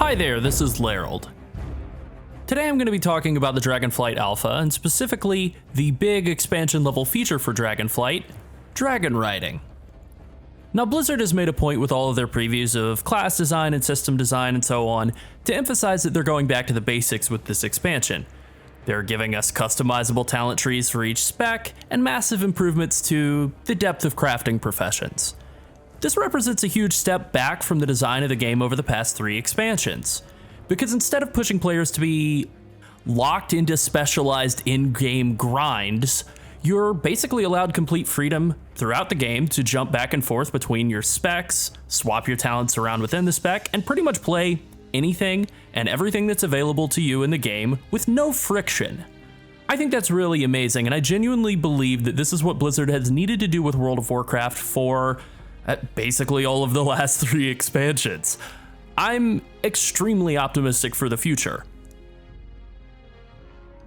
Hi there, this is Lerald. Today I'm going to be talking about the Dragonflight Alpha, and specifically the big expansion level feature for Dragonflight, Dragonriding. Now Blizzard has made a point with all of their previews of class design and system design and so on to emphasize that they're going back to the basics with this expansion. They're giving us customizable talent trees for each spec and massive improvements to the depth of crafting professions. This represents a huge step back from the design of the game over the past 3 expansions, because instead of pushing players to be locked into specialized in-game grinds, you're basically allowed complete freedom throughout the game to jump back and forth between your specs, swap your talents around within the spec, and pretty much play anything and everything that's available to you in the game with no friction. I think that's really amazing, and I genuinely believe that this is what Blizzard has needed to do with World of Warcraft for basically all of the last 3 expansions. I'm extremely optimistic for the future.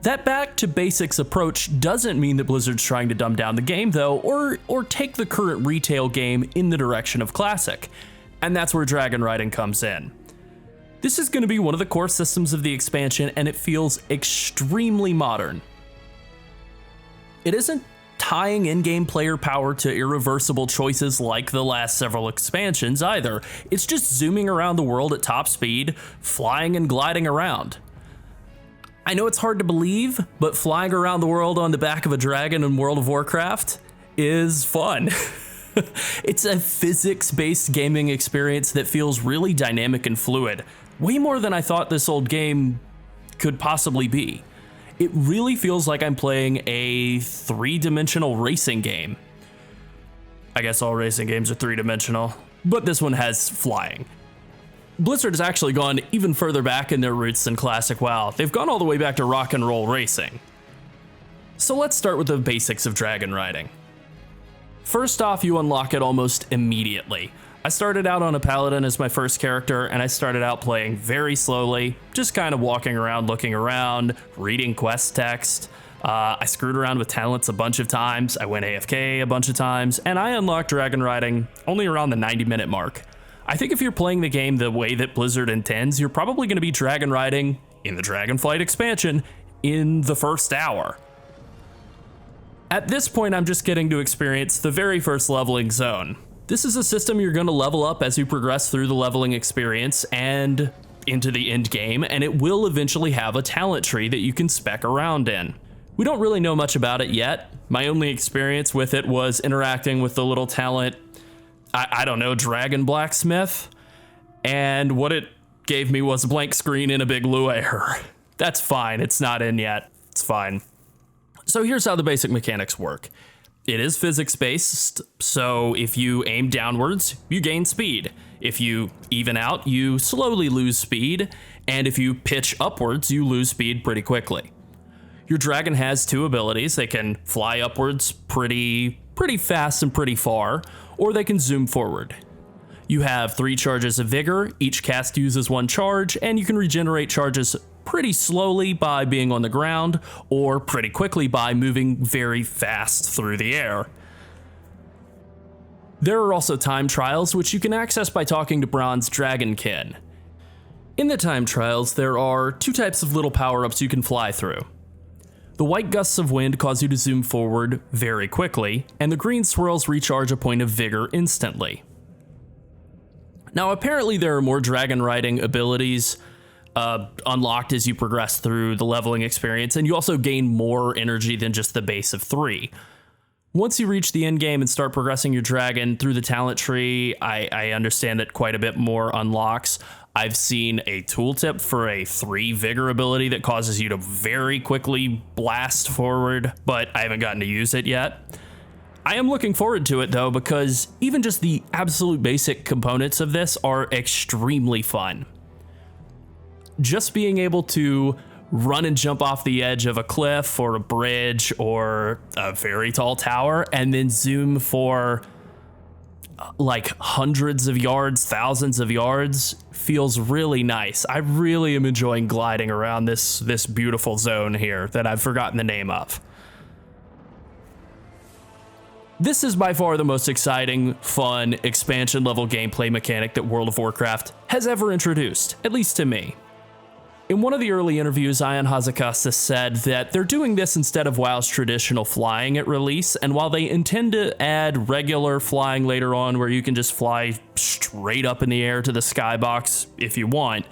That back to basics approach doesn't mean that Blizzard's trying to dumb down the game though, or take the current retail game in the direction of classic, and that's where Dragonriding comes in. This is going to be one of the core systems of the expansion, and it feels extremely modern. It isn't tying in-game player power to irreversible choices like the last several expansions either. It's just zooming around the world at top speed, flying and gliding around. I know it's hard to believe, but flying around the world on the back of a dragon in World of Warcraft is fun. It's a physics-based gaming experience that feels really dynamic and fluid, way more than I thought this old game could possibly be. It really feels like I'm playing a 3-dimensional racing game. I guess all racing games are 3-dimensional, but this one has flying. Blizzard has actually gone even further back in their roots than classic WoW. They've gone all the way back to rock and roll racing. So let's start with the basics of Dragonriding. First off, you unlock it almost immediately. I started out on a paladin as my first character, and I started out playing very slowly, just kind of walking around, looking around, reading quest text. I screwed around with talents a bunch of times, I went AFK a bunch of times, and I unlocked Dragonriding only around the 90-minute mark. I think if you're playing the game the way that Blizzard intends, you're probably going to be Dragonriding in the Dragonflight expansion in the first hour. At this point, I'm just getting to experience the very first leveling zone. This is a system you're going to level up as you progress through the leveling experience and into the end game, and it will eventually have a talent tree that you can spec around in. We don't really know much about it yet. My only experience with it was interacting with the little talent, I don't know, Dragon Blacksmith, and what it gave me was a blank screen and a big Lua error. That's fine, it's not in yet, it's fine. So here's how the basic mechanics work. It is physics-based, so if you aim downwards, you gain speed. If you even out, you slowly lose speed, and if you pitch upwards, you lose speed pretty quickly. Your dragon has 2 abilities. They can fly upwards pretty fast and pretty far, or they can zoom forward. You have 3 charges of vigor, each cast uses 1 charge, and you can regenerate charges pretty slowly by being on the ground, or pretty quickly by moving very fast through the air. There are also time trials, which you can access by talking to Bronze Dragonkin. In the time trials, there are 2 types of little power-ups you can fly through. The white gusts of wind cause you to zoom forward very quickly, and the green swirls recharge a point of vigor instantly. Now apparently there are more Dragonriding abilities unlocked as you progress through the leveling experience, and you also gain more energy than just the base of 3. Once you reach the end game and start progressing your dragon through the talent tree, I understand that quite a bit more unlocks. I've seen a tooltip for a 3 vigor ability that causes you to very quickly blast forward, but I haven't gotten to use it yet. I am looking forward to it though, because even just the absolute basic components of this are extremely fun. Just being able to run and jump off the edge of a cliff or a bridge or a very tall tower and then zoom for like hundreds of yards, thousands of yards feels really nice. I really am enjoying gliding around this beautiful zone here that I've forgotten the name of. This is by far the most exciting, fun, expansion-level gameplay mechanic that World of Warcraft has ever introduced, at least to me. In one of the early interviews, Ion Hazzikostas said that they're doing this instead of WoW's traditional flying at release, and while they intend to add regular flying later on where you can just fly straight up in the air to the skybox if you want,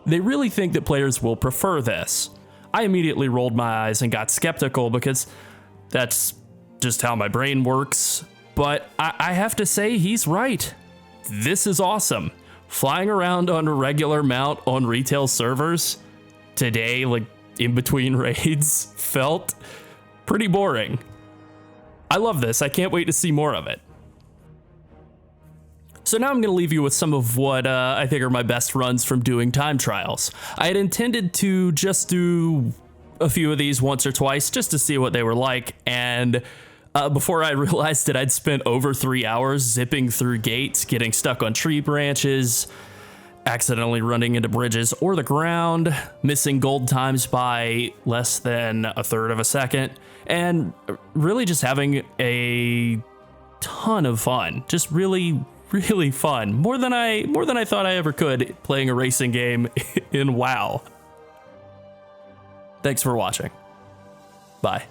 they really think that players will prefer this. I immediately rolled my eyes and got skeptical because that's just how my brain works, but I have to say he's right. This is awesome. Flying around on a regular mount on retail servers today, like in between raids, felt pretty boring. I love this. I can't wait to see more of it. So now I'm going to leave you with some of what I think are my best runs from doing time trials. I had intended to just do a few of these once or twice just to see what they were like, and before I realized that I'd spent over 3 hours zipping through gates, getting stuck on tree branches, accidentally running into bridges or the ground, missing gold times by less than a third of a second, and really just having a ton of fun. Just really, really fun. More than I thought I ever could playing a racing game in WoW. Thanks for watching. Bye.